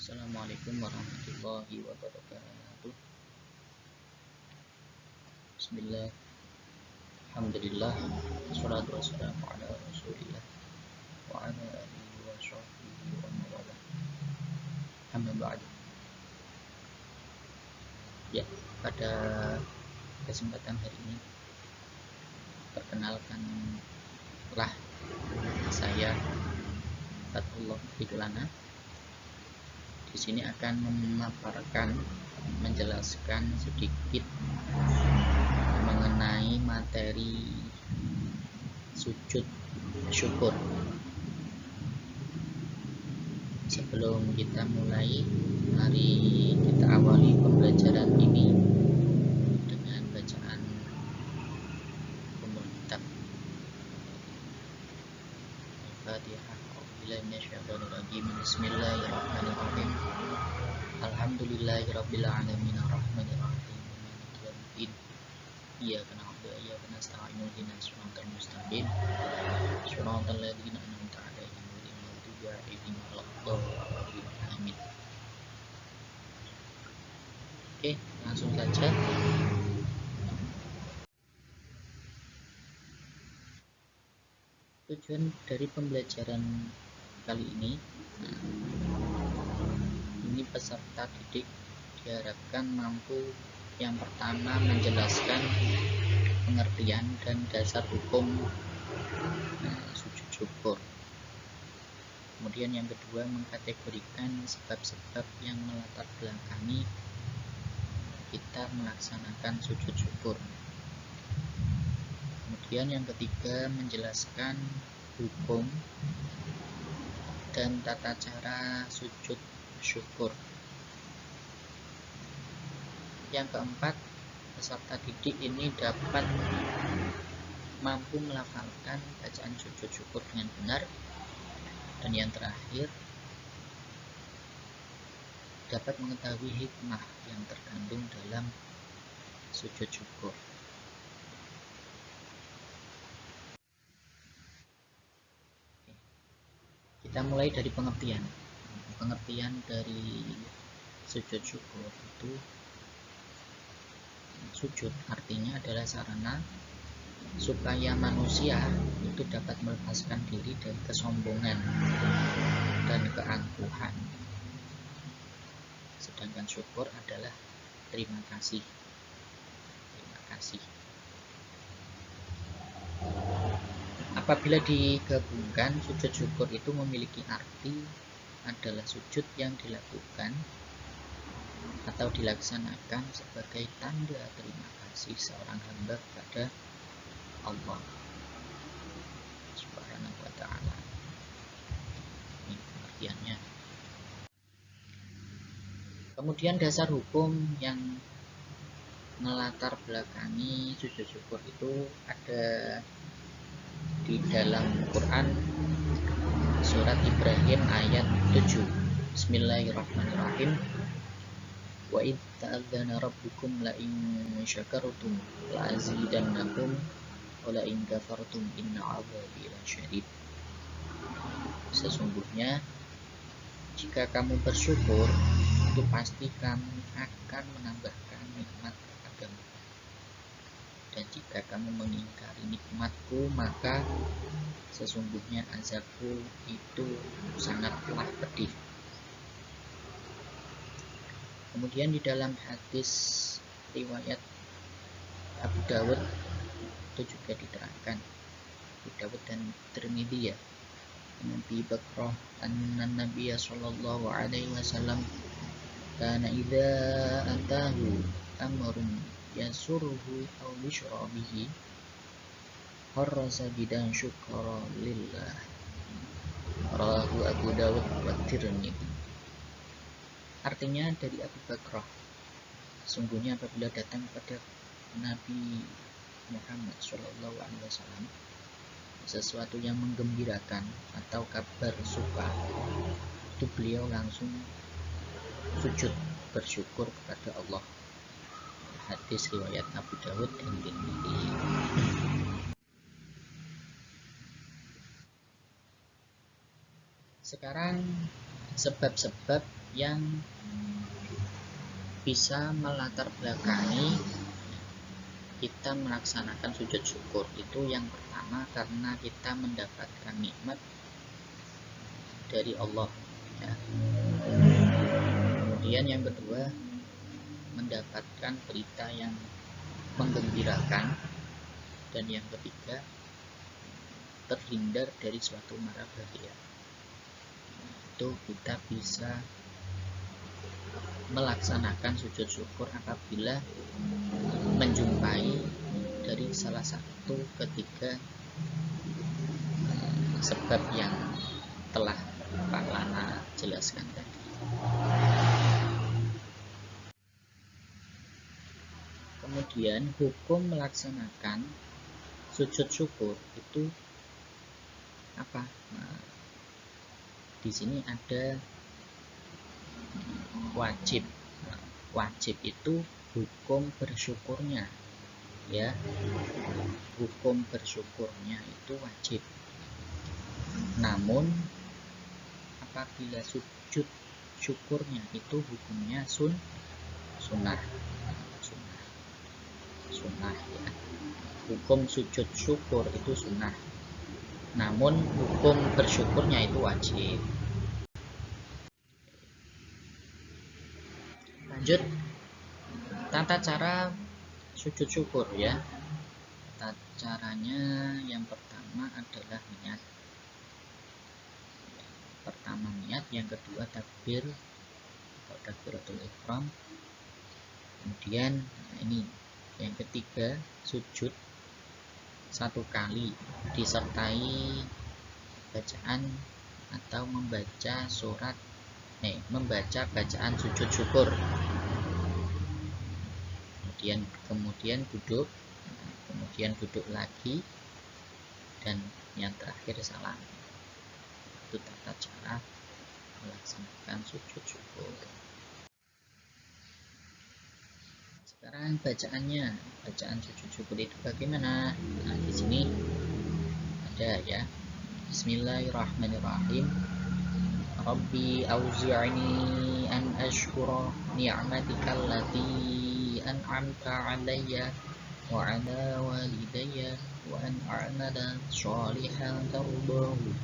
Assalamualaikum warahmatullahi wabarakatuh. Bismillah, alhamdulillah, wassalatu wassalamu ala rasulillah wa ala alihi wa sahbihi wa mawalah. Amma ba'du. Ya, pada kesempatan hari ini perkenalkanlah saya Fatullah Fikrana. Di sini akan menjelaskan sedikit mengenai materi sujud syukur. Sebelum kita mulai, mari kita awali pembelajaran ini dengan bacaan Ummul Kitab. Al-Fatihah. Bismillahirrahmanirrahim. Alhamdulillahirabbil alamin arrahmanirrahim maliki yaumiddin. Iyyaka na'budu wa iyyaka nasta'in ihdinas siratal mustaqim siratal ladzina an'amta 'alaihim ghairil maghdubi 'alaihim waladdallin. Amin. Oke, langsung saja. Tujuan dari pembelajaran kali ini, peserta didik diharapkan mampu yang pertama menjelaskan pengertian dan dasar hukum sujud syukur. Kemudian yang kedua, mengkategorikan sebab-sebab yang melatar belakangi kita melaksanakan sujud syukur. Kemudian yang ketiga, menjelaskan hukum dan tata cara sujud syukur. Yang keempat, peserta didik ini dapat mampu melafalkan bacaan sujud syukur dengan benar. Dan yang terakhir, dapat mengetahui hikmah yang terkandung dalam sujud syukur. Kita mulai dari pengertian. Pengertian dari sujud syukur itu, sujud artinya adalah sarana supaya manusia itu dapat melepaskan diri dari kesombongan dan keangkuhan. Sedangkan syukur adalah terima kasih. Terima kasih. Apabila digabungkan, sujud syukur itu memiliki arti adalah sujud yang dilakukan atau dilaksanakan sebagai tanda terima kasih seorang hamba kepada Allah Subhanahu wa ta'ala. Ini pengertiannya. Kemudian dasar hukum yang melatar belakangi sujud syukur itu ada di dalam Quran surat Ibrahim ayat 7. Bismillahirrahmanirrahim. Wa idz ta'adzana rabbukum la in syakartum la azidannakum wa la in kafartum inna 'adzabi lasyadid. Sesungguhnya jika kamu bersyukur, itu pasti kami akan menambahkan nikmat kepadamu. Dan jika kamu mengingkari nikmatku, maka sesungguhnya azabku itu sangatlah pedih. Kemudian di dalam hadis riwayat Abu Dawud itu juga diterangkan, Abu Dawud dan Tirmidzi ya, Nabi Bakrah an-Nabiy sallallahu alaihi wasallam kana idza atahu amrun yasurruhu aw yushrabihi harrasa bidan syukra lillah. Rawahu Abu Dawud wa Tirmidzi. Artinya dari Abu Bakrah, sungguhnya apabila datang pada Nabi Muhammad sallallahu alaihi wasallam sesuatu yang menggembirakan atau kabar suka, itu beliau langsung sujud bersyukur kepada Allah. Hadis riwayat Abu Dawud dan Tirmidzi. Sekarang sebab-sebab yang bisa melatar belakangi kita melaksanakan sujud syukur. Itu yang pertama, karena kita mendapatkan nikmat dari Allah ya. Kemudian yang kedua, mendapatkan berita yang menggembirakan. Dan yang ketiga, terhindar dari suatu mara bahaya. Itu kita bisa melaksanakan sujud syukur apabila menjumpai dari salah satu ketiga sebab yang telah Pak Lana jelaskan tadi. Kemudian hukum melaksanakan sujud syukur itu apa? Nah, di sini ada wajib. Nah, wajib itu hukum bersyukurnya ya. Hukum bersyukurnya itu wajib. Namun apabila sujud syukurnya itu hukumnya sunnah ya. Hukum sujud syukur itu sunnah, namun hukum bersyukurnya itu wajib. Lanjut, tata cara sujud syukur ya. Tata caranya yang pertama adalah niat. Pertama niat, yang kedua takbir atau takbiratul ihram. Kemudian ini yang ketiga, sujud satu kali disertai bacaan atau membaca bacaan sujud syukur. Kemudian duduk, kemudian duduk lagi, dan yang terakhir salam. Itu tata cara melaksanakan sujud syukur. Sekarang bacaannya, bacaan sujud syukur itu bagaimana? Nah, di sini ada ya. Bismillahirrahmanirrahim. Rabbi auzi'ni an ashkura ni'matika allati an'amta 'alayya wa 'ala walidayya wa an a'mala shalihan tardahu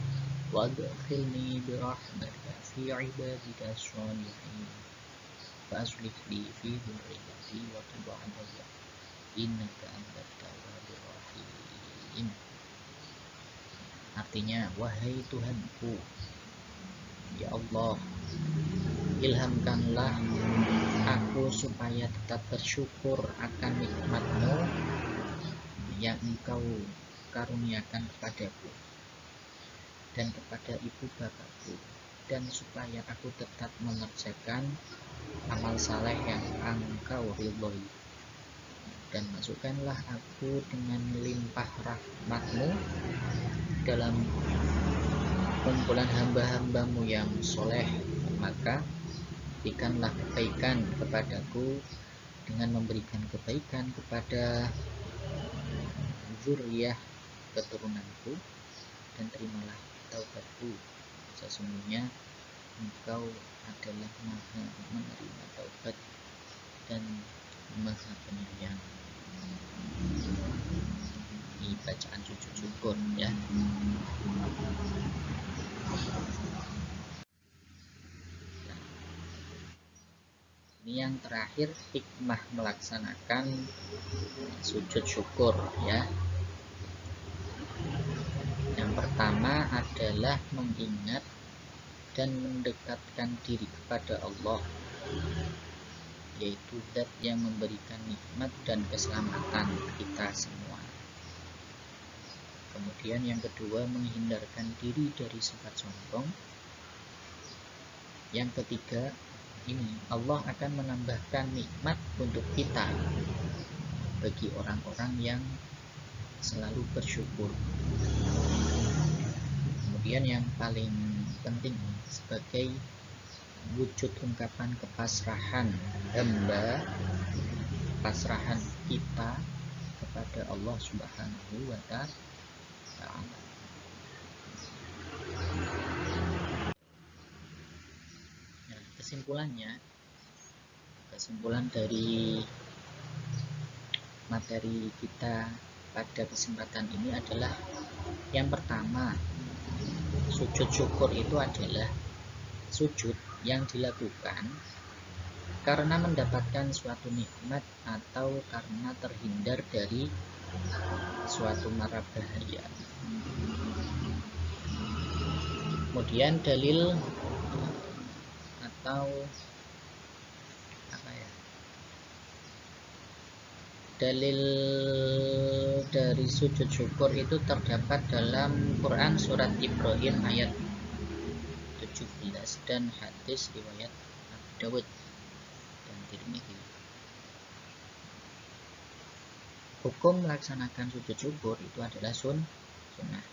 wa adkhilni bi rahmatika fi 'ibadika shalihin wa aslih li fi dhurriyyati wa tub 'alayya innaka antat tawwabur rahim. Artinya, wahai Tuhanku, ya Allah, ilhamkanlah aku supaya tetap bersyukur akan nikmat-Mu yang Engkau karuniakan kepadaku dan kepada ibu bapakku, dan supaya aku tetap mengerjakan amal saleh yang Engkau ridhoi, dan masukkanlah aku dengan limpah rahmat-Mu dalam kumpulan hamba-hambamu yang soleh, maka berikanlah kebaikan kepadaku dengan memberikan kebaikan kepada zuriyah keturunanku, dan terimalah taubatku, sesungguhnya Engkau adalah Maha menerima taubat dan Maha penyayang. Ini bacaan sujud syukur ya. Ini yang terakhir, hikmah melaksanakan sujud syukur ya. Yang pertama adalah mengingat dan mendekatkan diri kepada Allah, yaitu zat yang memberikan nikmat dan keselamatan kita semua. Kemudian yang kedua, menghindarkan diri dari sifat sombong. Yang ketiga, ini Allah akan menambahkan nikmat untuk kita bagi orang-orang yang selalu bersyukur. Kemudian yang paling penting, sebagai wujud ungkapan kepasrahan hamba, pasrahan kita kepada Allah Subhanahu wa Ta'ala. kesimpulan dari materi kita pada kesempatan ini adalah yang pertama, sujud syukur itu adalah sujud yang dilakukan karena mendapatkan suatu nikmat atau karena terhindar dari suatu mara bahaya. Kemudian dalil atau dalil dari sujud syukur itu terdapat dalam Quran surat Ibrahim ayat 17 dan hadis riwayat Abu Dawud dan Tirmidzi. Hukum melaksanakan sujud syukur itu adalah sunnah.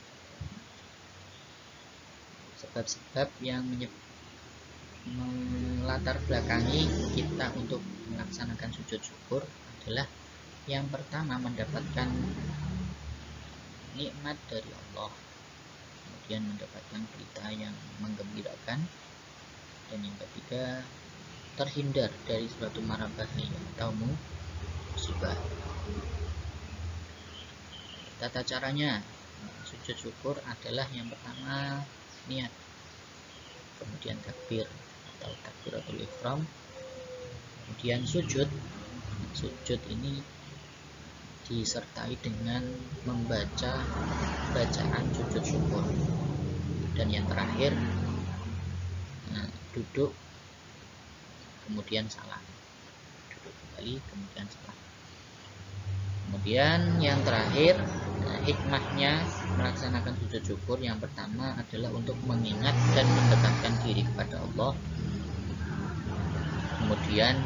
Sebab-sebab yang melatar belakangi kita untuk melaksanakan sujud syukur adalah yang pertama, mendapatkan nikmat dari Allah, kemudian mendapatkan berita yang menggembirakan, dan yang ketiga, terhindar dari suatu mara bahaya atau musibah. Tata caranya sujud syukur adalah yang pertama niat, kemudian takbir atau takbiratul ihram, kemudian sujud ini disertai dengan membaca bacaan sujud syukur, dan yang terakhir duduk kemudian salam, duduk kembali kemudian salam. Kemudian yang terakhir, hikmahnya melaksanakan sujud syukur yang pertama adalah untuk mengingat dan mendekatkan diri kepada Allah, kemudian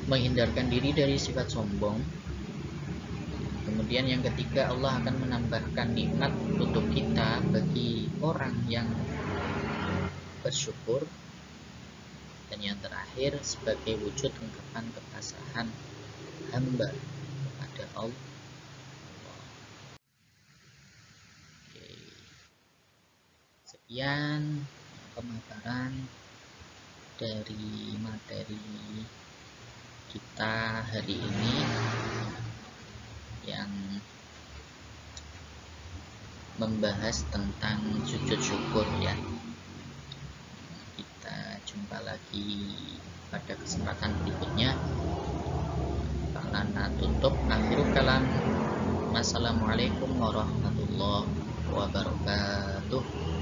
menghindarkan diri dari sifat sombong. Kemudian yang ketiga, Allah akan menambahkan nikmat untuk kita bagi orang yang bersyukur. Dan yang terakhir, sebagai wujud ungkapan kepasrahan hamba kepada Allah. Oke. Sekian pemaparan dari materi kita hari ini yang membahas tentang sujud syukur ya. Kita jumpa lagi pada kesempatan berikutnya. Karena tutup akhir kalam. Wassalamualaikum warahmatullahi wabarakatuh.